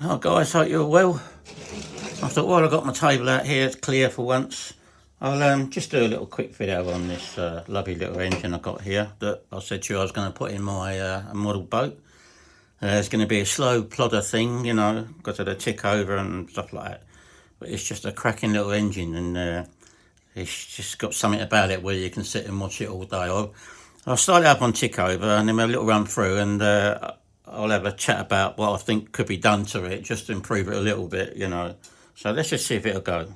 Oh guys, hope you're well. I thought while I got my table out here clear for once, I'll just do a little quick video on this lovely little engine I got here that I said to you I was going to put in my model boat. It's going to be a slow plodder thing, you know, because of the tick over and stuff like that. But it's just a cracking little engine, and it's just got something about it where you can sit and watch it all day. I'll start it up on tick over and then a little run through, and I'll have a chat about what I think could be done to it just to improve it a little bit, you know. So let's just see if it'll go.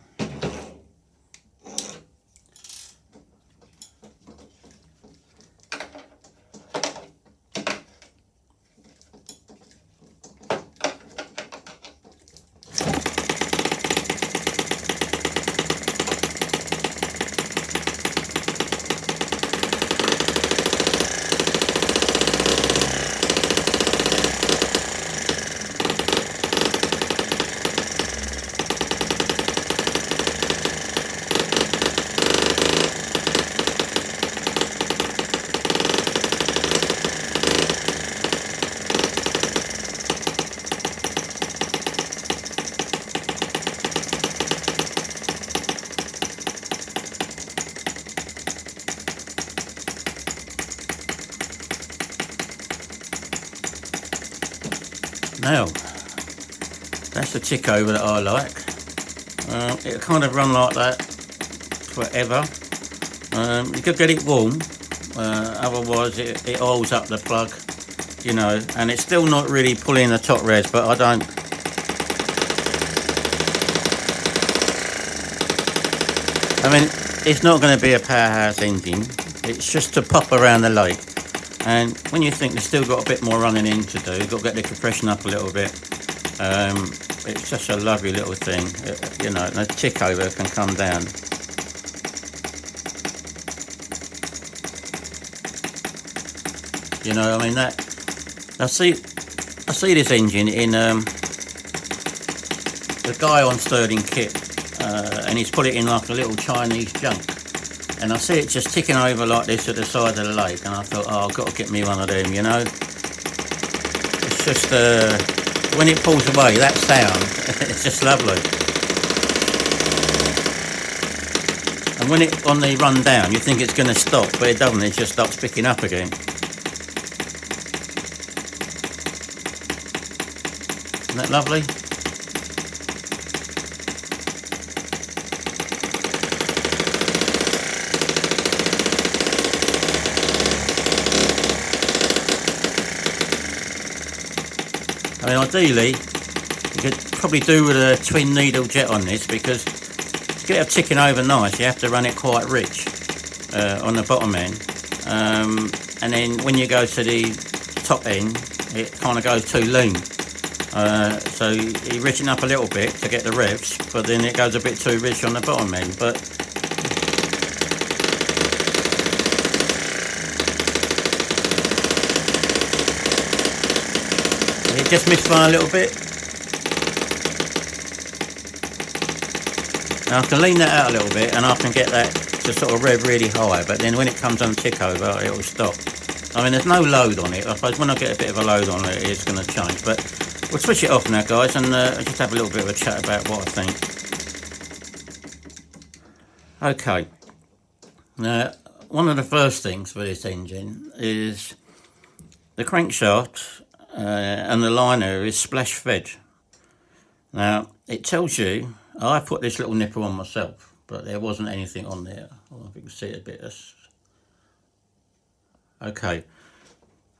Now, that's the tick over that I like. It'll kind of run like that forever. You could get it warm, otherwise it oils up the plug, you know, and it's still not really pulling the top res, but I don't. I mean, it's not going to be a powerhouse engine, it's just to pop around the lake. And when you think you've still got a bit more running in to do, you've got to get the compression up a little bit. It's just a lovely little thing, you know, and the tick over can come down. You know, I mean, that I see this engine in the guy on Sterling Kit, and he's put it in like a little Chinese junk. And I see it just ticking over like this at the side of the lake, and I thought, oh, I've got to get me one of them, you know. It's just, when it pulls away, that sound, it's just lovely. And when it, on the run down, you think it's going to stop, but it doesn't, it just starts picking up again. Isn't that lovely? I mean, ideally, you could probably do with a twin needle jet on this, because to get it ticking over nice, you have to run it quite rich on the bottom end. And then when you go to the top end, it kind of goes too lean. So you rich it up a little bit to get the revs, but then it goes a bit too rich on the bottom end. But it just missed by a little bit. Now I can lean that out a little bit and I can get that to sort of rev really high, but then when it comes on tick over, it will stop. I mean, there's no load on it. I suppose when I get a bit of a load on it, it's going to change. But we'll switch it off now, guys, and just have a little bit of a chat about what I think. Okay. Now, one of the first things for this engine is the crankshaft and the liner is splash fed. Now, it tells you, I put this little nipper on myself, but there wasn't anything on there. I don't know if you can see it a bit. Okay,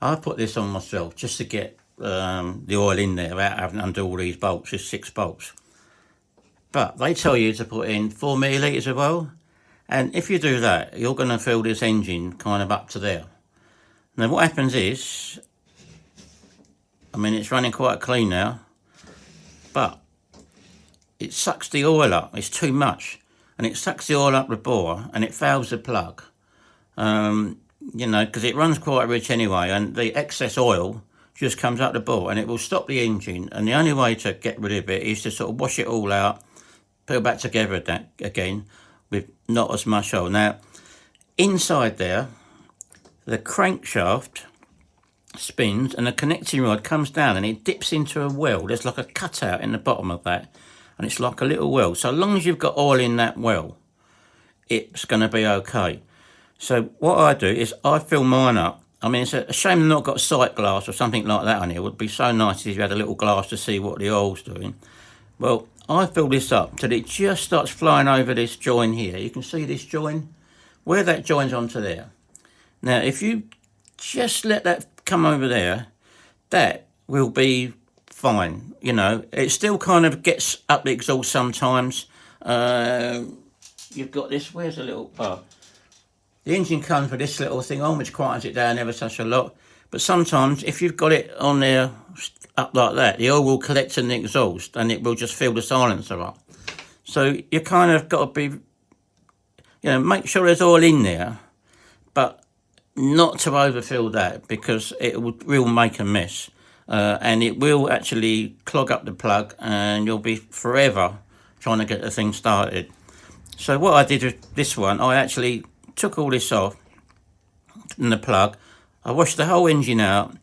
I put this on myself just to get the oil in there without having to undo all these bolts. There's 6 bolts. But they tell you to put in 4 millilitres of oil, and if you do that, you're going to fill this engine kind of up to there. Now what happens is, I mean, it's running quite clean now, but it sucks the oil up. It's too much, and it sucks the oil up the bore, and it fouls the plug. You know, because it runs quite rich anyway, and the excess oil just comes up the bore, and it will stop the engine. And the only way to get rid of it is to sort of wash it all out, put it back together again with not as much oil. Now, inside there, the crankshaft spins and the connecting rod comes down and it dips into a well. There's like a cutout in the bottom of that, and it's like a little well. So long as you've got oil in that well, it's going to be okay. So what I do is I fill mine up. I mean, it's a shame I've not got sight glass or something like that on here. It would be so nice if you had a little glass to see what the oil's doing. Well, I fill this up till it just starts flying over this join here. You can see this join, where that joins onto there. Now, if you just let that come over there, that will be fine. You know, it still kind of gets up the exhaust sometimes. You've got this, where's the little, the engine comes with this little thing on, which quietens it down ever such a lot. But sometimes, if you've got it on there up like that, the oil will collect in the exhaust and it will just fill the silencer up. So you kind of got to be, you know, make sure there's oil in there, but not to overfill that, because it will make a mess. And it will actually clog up the plug and you'll be forever trying to get the thing started. So what I did with this one, I actually took all this off in the plug. I washed the whole engine out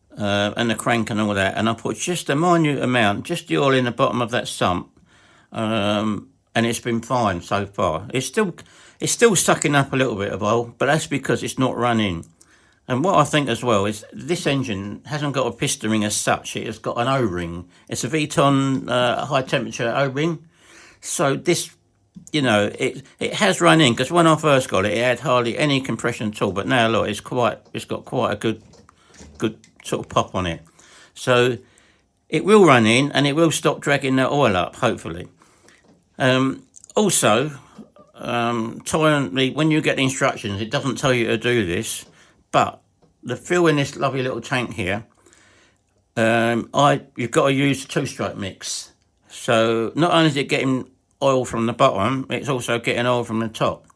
and the crank and all that, and I put just a minute amount, just the oil in the bottom of that sump, and it's been fine so far. It's still sucking up a little bit of oil, but that's because it's not running. And what I think as well is this engine hasn't got a piston ring as such. It has got an O-ring. It's a Vuitton high temperature O-ring. So this, you know, it has run in, because when I first got it, it had hardly any compression at all. But now look, it's got quite a good sort of pop on it. So it will run in and it will stop dragging that oil up, hopefully. Also, when you get the instructions, it doesn't tell you to do this, but the fuel in this lovely little tank here, you've got to use the two-stroke mix. So not only is it getting oil from the bottom, it's also getting oil from the top.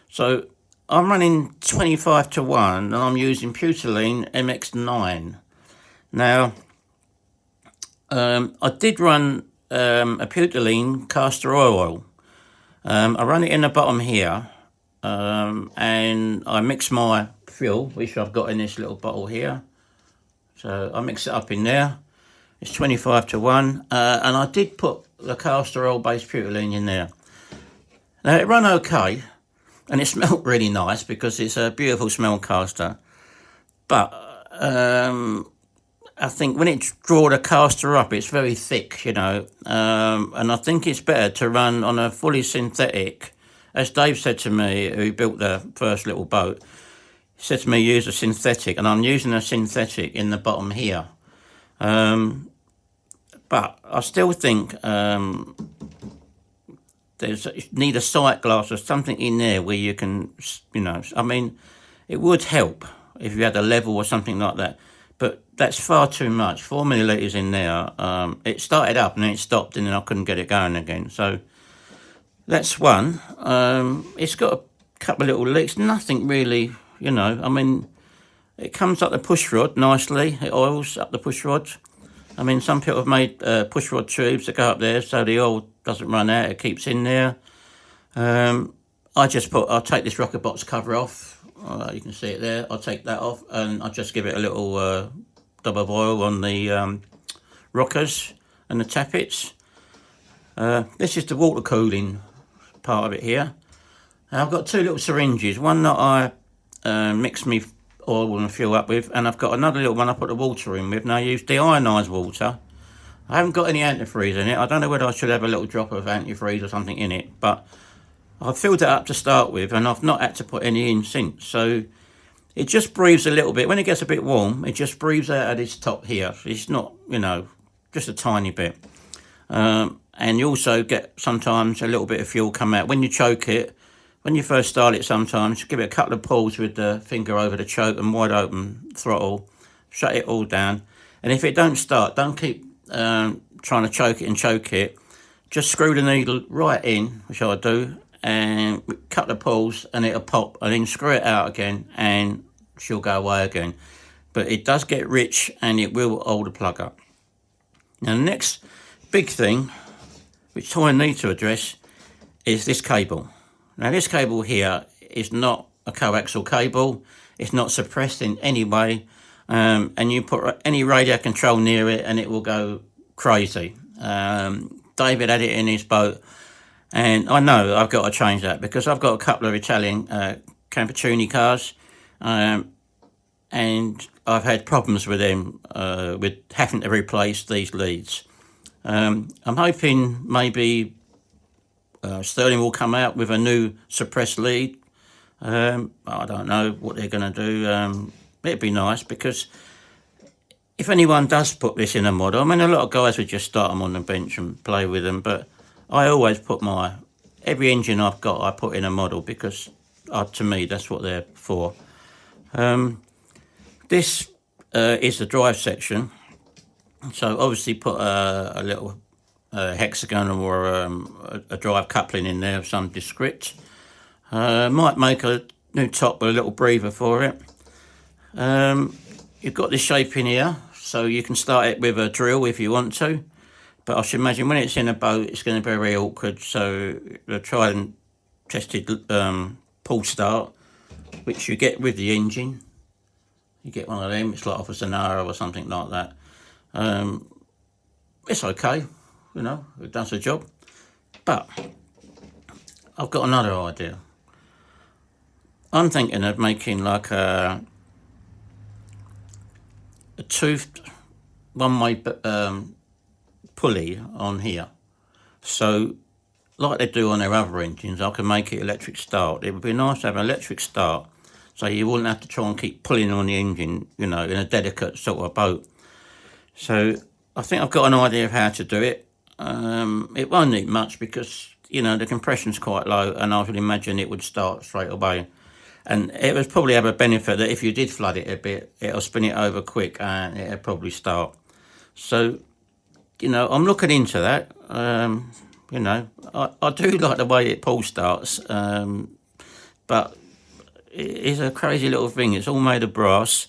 So I'm running 25 to 1 and I'm using Butylene MX9. Now, I did run a Butylene castor oil. I run it in the bottom here, and I mix my fuel, which I've got in this little bottle here. So I mix it up in there. It's 25 to 1, and I did put the castor oil based Butylene in there. Now it ran okay, and it smelled really nice because it's a beautiful smell castor. But I think when it draws the castor up, it's very thick, you know, and I think it's better to run on a fully synthetic. As Dave said to me, who built the first little boat, he said to me, use a synthetic, and I'm using a synthetic in the bottom here. But I still think you need a sight glass or something in there where you can, you know, I mean, it would help if you had a level or something like that. But that's far too much. 4 millilitres in there. It started up and then it stopped and then I couldn't get it going again. So that's one. It's got a couple of little leaks. Nothing really, you know. I mean, it comes up the push rod nicely. It oils up the push rods. I mean, some people have made push rod tubes that go up there so the oil doesn't run out. It keeps in there. I'll take this rocker box cover off. You can see it there. I'll take that off and I'll just give it a little dab of oil on the rockers and the tappets. This is the water cooling part of it here. And I've got two little syringes. One that I mix me oil and fuel up with, and I've got another little one I put the water in with. Now I use deionised water. I haven't got any antifreeze in it. I don't know whether I should have a little drop of antifreeze or something in it, but I've filled it up to start with and I've not had to put any in since. So it just breathes a little bit. When it gets a bit warm, it just breathes out of this top here. It's not, you know, just a tiny bit. And you also get sometimes a little bit of fuel come out. When you choke it, when you first start it sometimes, give it a couple of pulls with the finger over the choke and wide open throttle. Shut it all down. And if it don't start, don't keep trying to choke it. Just screw the needle right in, which I do, and cut the pulls and it'll pop, and then screw it out again and she'll go away again. But it does get rich and it will hold the plug up. Now the next big thing which I need to address is this cable. Now this cable here is not a coaxial cable. It's not suppressed in any way. and you put any radio control near it and it will go crazy. David had it in his boat, and I know I've got to change that because I've got a couple of Italian Campaccioni cars, and I've had problems with them with having to replace these leads. I'm hoping maybe Sterling will come out with a new suppressed lead. I don't know what they're going to do. It'd be nice because if anyone does put this in a model, I mean, a lot of guys would just start them on the bench and play with them, but I always put every engine I've got, I put in a model because to me, that's what they're for. This is the drive section. So obviously put a little hexagon or a drive coupling in there of some descript. Might make a new top with a little breather for it. You've got this shape in here, so you can start it with a drill if you want to, but I should imagine when it's in a boat it's going to be very awkward, so the tried and tested pull start, which you get with the engine. You get one of them, it's like off a Sonara or something like that. It's okay, you know, it does the job, but I've got another idea. I'm thinking of making like a toothed one-way pulley on here. So, like they do on their other engines, I can make it electric start. It would be nice to have an electric start, so you wouldn't have to try and keep pulling on the engine, you know, in a delicate sort of boat. So, I think I've got an idea of how to do it. It won't need much because, you know, the compression's quite low, and I would imagine it would start straight away. And it would probably have a benefit that if you did flood it a bit, it'll spin it over quick and it'll probably start. So, you know, I'm looking into that. You know, I do like the way it pull starts, but it's a crazy little thing. It's all made of brass.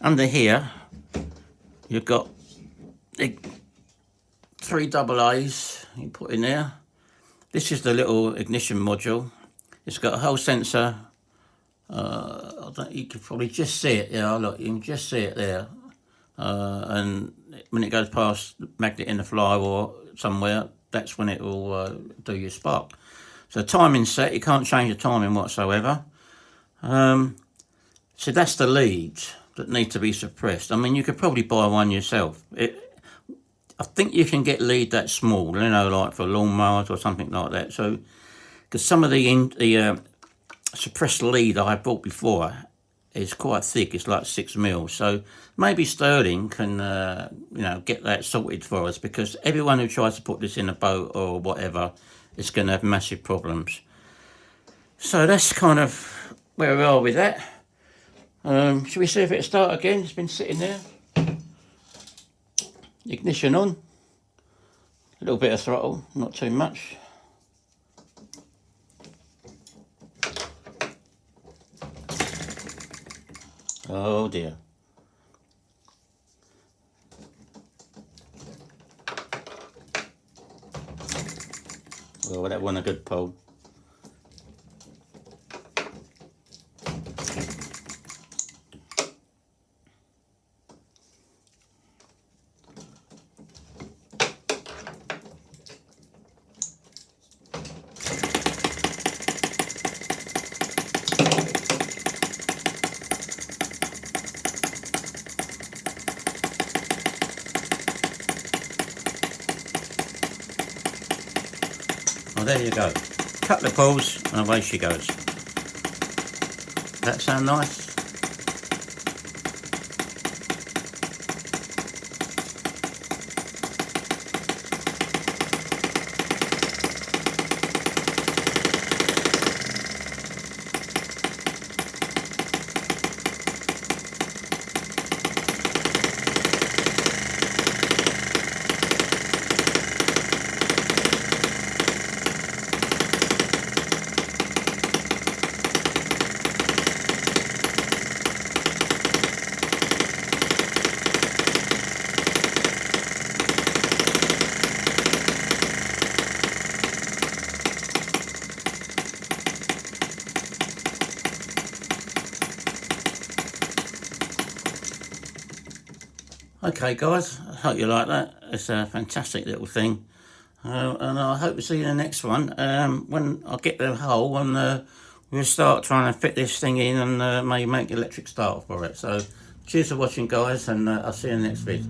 Under here, you've got the 3 AA's you put in there. This is the little ignition module. It's got a whole sensor. You can probably just see it. Yeah, look, you can just see it there. And when it goes past the magnet in the flywheel somewhere, that's when it will do your spark. So timing set, you can't change the timing whatsoever. So that's the leads that need to be suppressed. I mean, you could probably buy one yourself. I think you can get lead that small, you know, like for lawnmowers or something like that. So, because some of the suppressed lead I bought before is quite thick, it's like 6 mil. So maybe Sterling can, you know, get that sorted for us, because everyone who tries to put this in a boat or whatever is going to have massive problems. So that's kind of where we are with that. Should we see if it'll start again? It's been sitting there. Ignition on. A little bit of throttle, not too much. Oh dear. Well, that wasn't a good pull. Well, there you go. Couple of pulls and away she goes. That sound nice? Okay guys, I hope you like that. It's a fantastic little thing. And I hope to see you in the next one. When I get the hole, and we'll start trying to fit this thing in, and maybe make the electric start for it. So cheers for watching guys, and I'll see you in the next video.